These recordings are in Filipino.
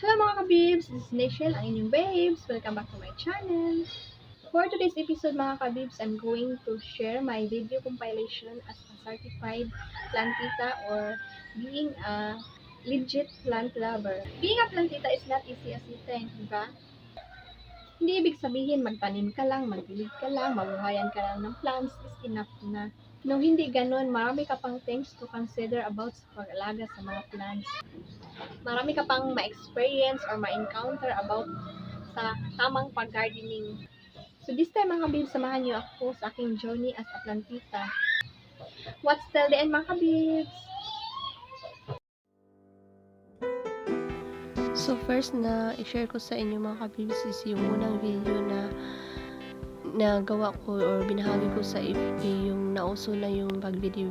Hello mga kabibs! This is Nichelle, ang inyong babes. Welcome back to my channel. For today's episode mga kabibs, I'm going to share my video compilation as a certified plantita or being a legit plant lover. Being a plantita is not easy as you think, diba? Hindi ibig sabihin magtanim ka lang, magdilig ka lang, mabuhayan ka lang ng plants is enough na. No, hindi ganun. Marami ka pang things to consider about sa pag-alaga sa mga plants. Marami ka pang ma-experience or ma-encounter about sa tamang pag-gardening. So this time mga kabibs, samahan niyo ako sa aking journey as a plantita. What's till the end mga kabibs? So first na i-share ko sa inyo mga kabibs is yung unang video na nagawa ko or binahagi ko sa FB, yung nauso na yung pag video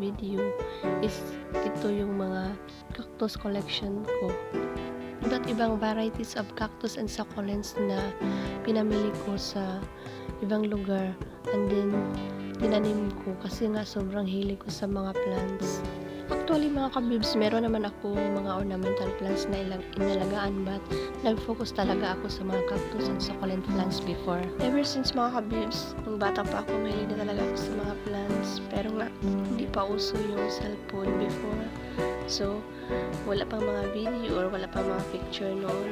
is ito yung mga cactus collection ko. Iba't ibang varieties of cactus and succulents na pinamili ko sa ibang lugar and then tinanim ko kasi nga sobrang hilig ko sa mga plants. Actually mga kabibs, meron naman ako mga ornamental plants na inalagaan but nag-focus talaga ako sa mga cactus and succulent plants before. Ever since mga kabibs, nung bata pa ako, mahilig na talaga ako sa mga plants. Pero nga, hindi pa uso yung cellphone before. So, wala pang mga video or wala pang mga picture noon.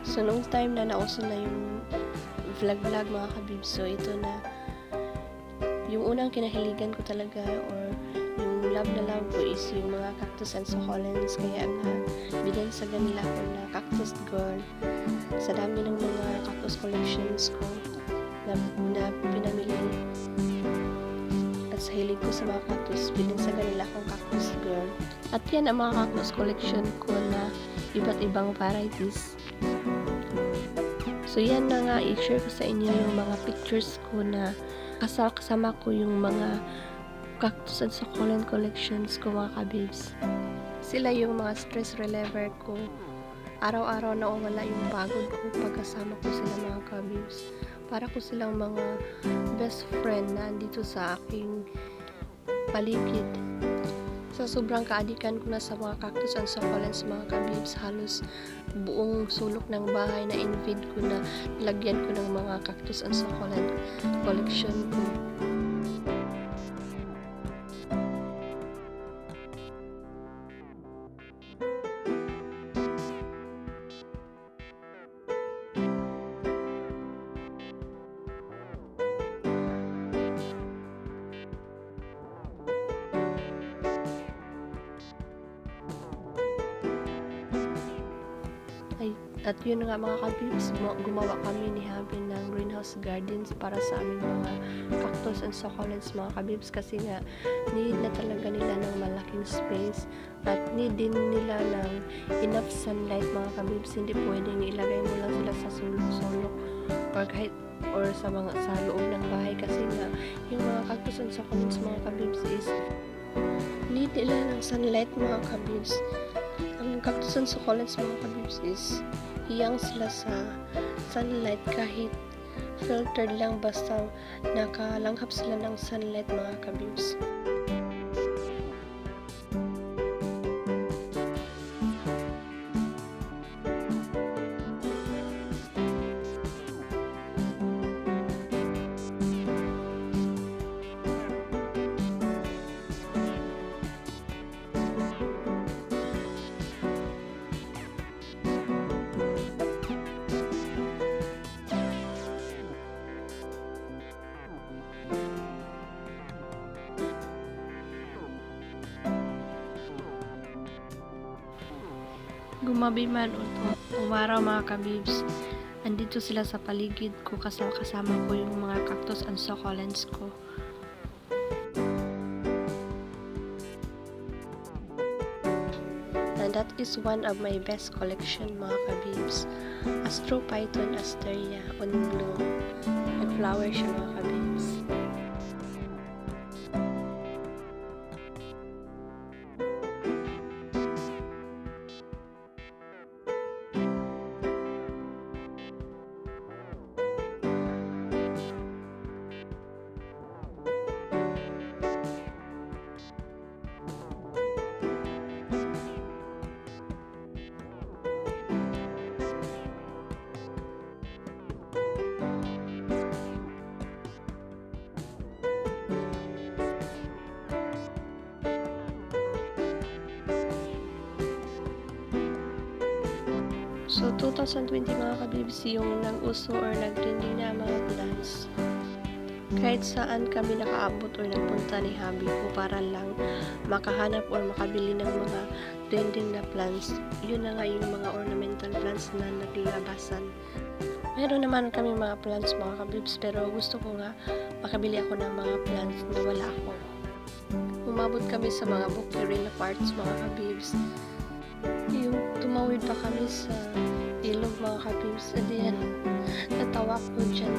So, nung time na nauso na yung vlog mga kabibs, so ito na yung unang kinahiligan ko talaga or yung love na love ko is yung mga cactus and succulents. Kaya nga binansagan nila ako na cactus girl sa dami ng mga cactus collections ko na pinamili at sa hilig ko sa mga cactus, binansagan nila akong cactus girl. At yan ang mga cactus collection ko na iba't ibang varieties. So yan na nga, i-share ko sa inyo yung mga pictures ko na kasama ko yung mga cactus and succulent collections ko mga kabibs. Sila yung mga stress reliever ko. Araw-araw na wala yung pagod ko pagkasama ko sila mga kabibs. Para ko silang mga best friend na andito sa aking paligid. Sa sobrang kaadikan ko na sa mga cactus and succulents mga kabibs, halos buong sulok ng bahay na invade ko na lagyan ko ng mga cactus and succulent collection ko. At yun nga mga kabibs, gumawa kami ni Habi ng greenhouse gardens para sa aming mga cactus and succulents mga kabibs kasi nga need na talaga nila ng malaking space at need din nila ng enough sunlight mga kabibs. Hindi pwedeng ilagay mo lang sila sa sulok-sulok or kahit sa loob ng bahay kasi nga yung mga cactus and succulents mga kabibs is need nila ng sunlight mga kabibs. Ang cactus and succulents mga kabibs is hiyang sila sa sunlight kahit filtered lang basta nakalanghap sila ng sunlight mga kabibs. Gumabi man o umaraw mga kabibs, andito sila sa paligid ko kasama ko yung mga cactus and succulents ko. And that is one of my best collection mga kabibs. Astrophyton asteria on bloom. Nag-flower siya mga kabibs. So, 2020 mga kabibs, yung nag-uso or nag-trending na mga plants. Kahit saan kami nakaabot or nagpunta ni hubby ko para lang makahanap or makabili ng mga trending na plants. Yun na nga yung mga ornamental plants na naglabasan. Meron naman kami mga plants mga kabibs, pero gusto ko nga makabili ako ng mga plants na wala ako. Umabot kami sa mga bouquet parts mga kabibs. Yung tumawid pa kami sa ilog mga kabibs. At yan, natawa ko dyan.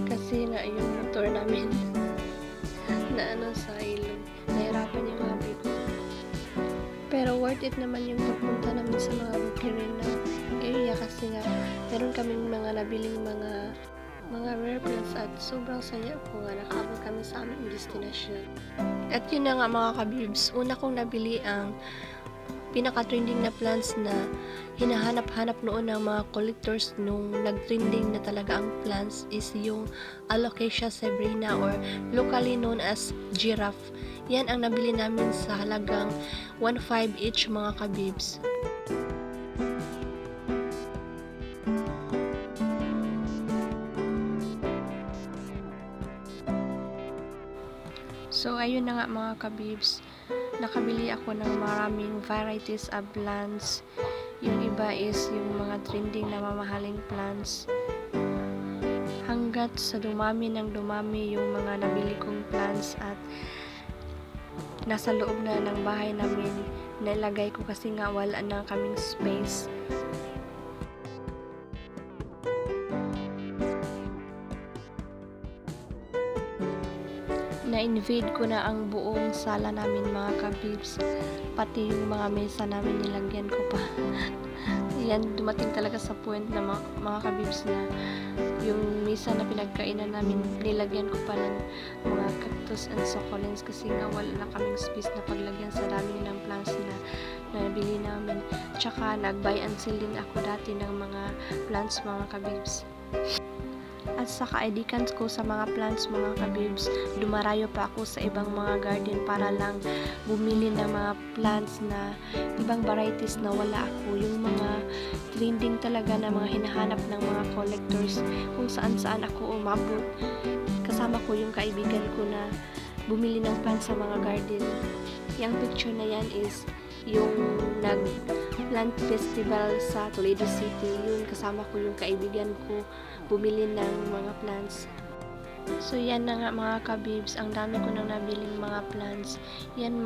Kasi nga yung motor namin na sa ilog. Nahirapan yung hubby ko. Pero worth it naman yung pagpunta namin sa mga bouquet na area kasi nga meron kaming mga nabiling mga rare plants at sobrang saya ko nga nakaabot kami sa aming destination. At yun na nga mga kabibs, una kong nabili ang pinaka-trending na plants na hinahanap-hanap noon ng mga collectors nung nag-trending na talaga ang plants is yung Alocasia zebrina or locally known as giraffe. Yan ang nabili namin sa halagang 1.5 each mga kabibs. So, ayun na nga mga kabibs. Nakabili ako ng maraming varieties of plants. Yung iba is yung mga trending na mamahaling plants. Hanggat sa dumami ng dumami yung mga nabili kong plants at nasa loob na ng bahay namin nilagay ko kasi nga wala na kaming space. Na-invade ko na ang buong sala namin mga kabibs, pati yung mga mesa namin nilagyan ko pa. Yan, dumating talaga sa point na mga kabibs na yung mesa na pinagkainan namin nilagyan ko pa ng mga cactus and succulents kasi nga wala na kaming space na paglagyan sa dami ng plants na nabili namin. Tsaka nag-buy and sell din ako dati ng mga plants mga kabibs. At sa kaedikan ko sa mga plants mga kabibs, dumarayo pa ako sa ibang mga garden para lang bumili ng mga plants na ibang varieties na wala ako. Yung mga trending talaga na mga hinahanap ng mga collectors kung saan ako umabot. Kasama ko yung kaibigan ko na bumili ng plants sa mga garden. Yung picture na yan is yung nag-plant festival sa Toledo City. Yun, kasama ko yung kaibigan ko bumili ng mga plants. So yan na nga mga kabibs, ang dami ko nang nabiling mga plants. Yan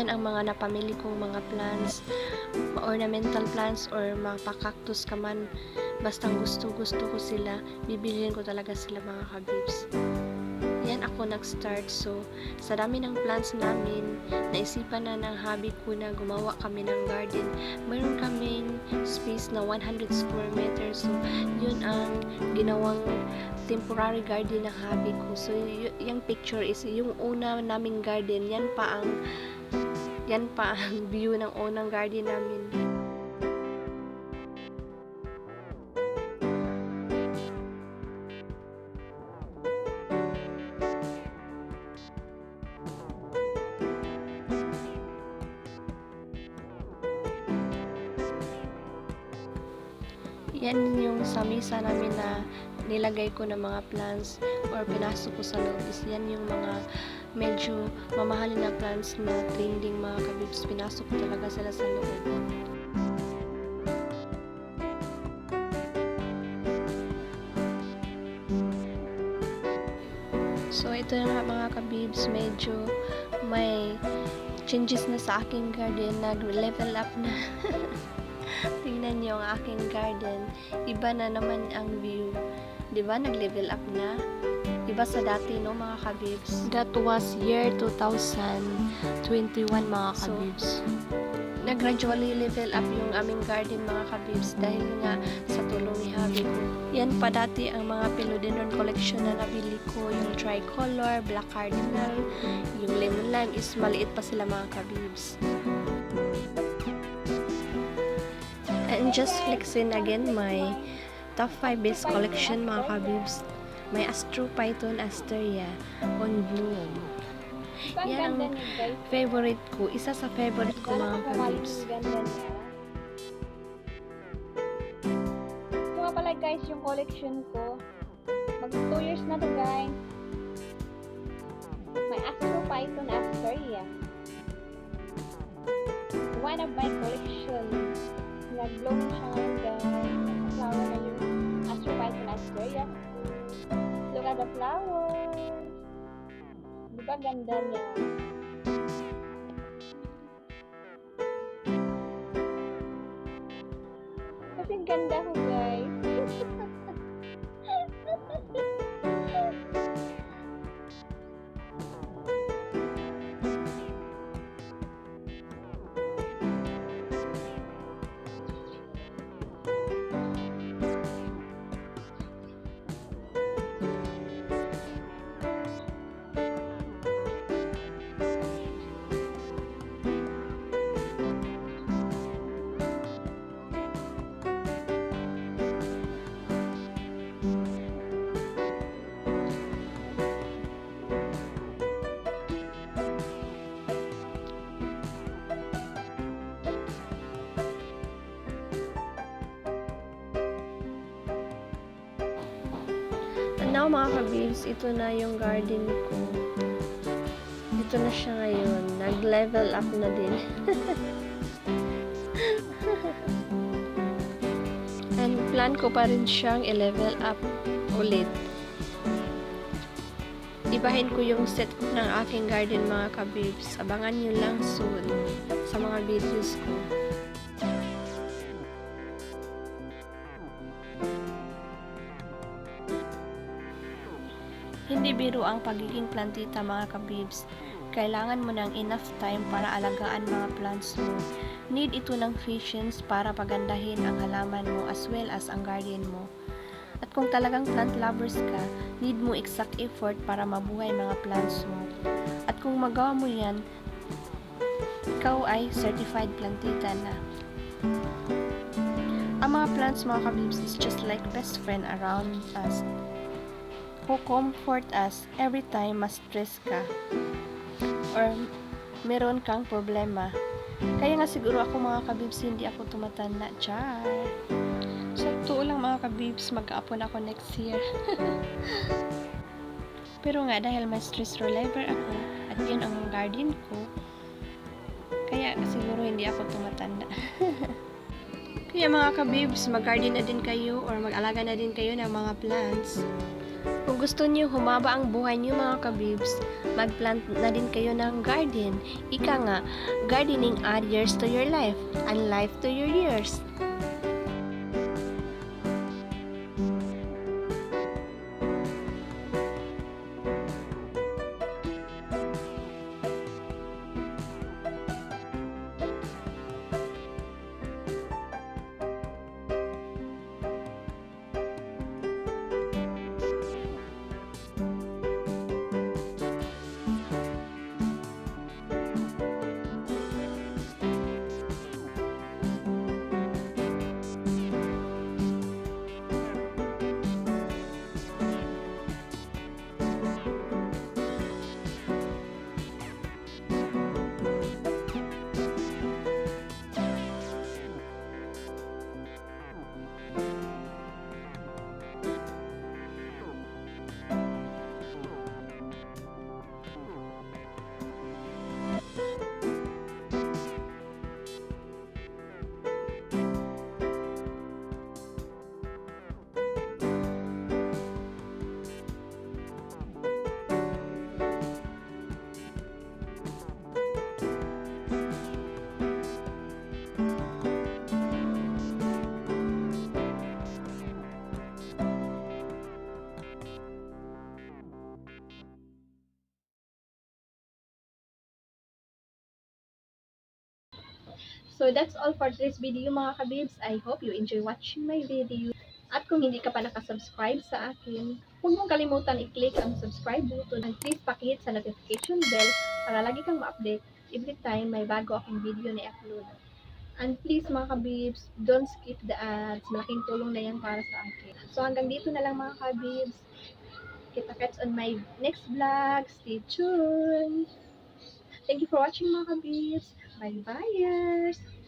ang mga napamili kong mga plants, ornamental plants or mga pa-cactus ka man. Basta gusto ko sila, bibiliin ko talaga sila mga kabibs. Yan ako nag-start. So, sa dami ng plants namin, naisipan na ng hubby ko na gumawa kami ng garden. Mayroon kaming space na 100 square meters. So, yun ang ginawang temporary garden ng hubby ko. So, yung picture is yung una naming garden. Yan pa ang view ng unang garden namin. Yan yung sa mesa namin na nilagay ko ng mga plants or pinasok ko sa loob is yan yung mga medyo mamahalin na plants na trending mga kabibs. Pinasok ko talaga sila sa loob. So ito na mga kabibs, medyo may changes na sa aking garden, nag-level up na. Tingnan niyo ang aking garden. Iba na naman ang view. 'Di ba? Nag-level up na. Iba sa dati, no, mga kabibs. That was year 2021, mga kabibs. Nag-gradually level up yung aming garden, mga kabibs, dahil nga sa tulong ni hubby ko. Yan pa dati ang mga philodendron collection na nabili ko. Yung tricolor, black cardinal, yung lemon lime is maliit pa sila, mga kabibs. And just flexing again my top 5 best collection, mga kabibs. May Astrophyton asteria on bloom. Yan ang favorite ko. Isa sa favorite ko, mga kabibs. guys yung collection ko. Mag 2 years na to guys. My Astrophyton Asteria. One of my collection. Nag-bloom siya ngayon guys. Flower na yung Astrophyton Asteria. Look at the flowers. Diba ganda niya? Kasi ganda ko guys. Now mga kabibs, ito na yung garden ko. Ito na siya ngayon. Nag-level up na din. And plan ko pa rin siyang i-level up ulit. Ibahin ko yung set ng aking garden mga kabibs. Abangan nyo lang soon sa mga videos ko. Hindi biro ang pagiging plantita mga kabibs. Kailangan mo ng enough time para alagaan mga plants mo. Need ito ng patience para pagandahin ang halaman mo as well as ang garden mo. At kung talagang plant lovers ka, need mo exact effort para mabuhay mga plants mo. At kung magawa mo yan, ikaw ay certified plantita na. Ang mga plants mga kabibs is just like best friend around us, who comfort us every time ma-stress ka or meron kang problema. Kaya nga siguro ako mga kabibs, hindi ako tumatanda. Char! So, totoo lang mga kabibs, mag-aapon ako next year. Pero nga, dahil may stress reliever ako, at yun ang garden ko, kaya siguro hindi ako tumatanda. Kaya mga kabibs, mag-garden na din kayo or mag-alaga na din kayo ng mga plants. Kung gusto niyo humaba ang buhay niyo mga kabibs, mag-plant na din kayo ng garden. Ika nga, gardening add years to your life and life to your years. So that's all for today's video mga kabibs. I hope you enjoy watching my video. At kung hindi ka pa nakasubscribe sa akin, huwag mong kalimutan i-click ang subscribe button and please pakihit sa notification bell para lagi kang ma-update every time may bago akong video na i-upload. And please mga kabibs, don't skip the ads. Malaking tulong na yan para sa akin. So hanggang dito na lang mga kabibs. Kita-kits on my next vlog. Stay tuned! Thank you for watching mga kabibs. Bye-bye!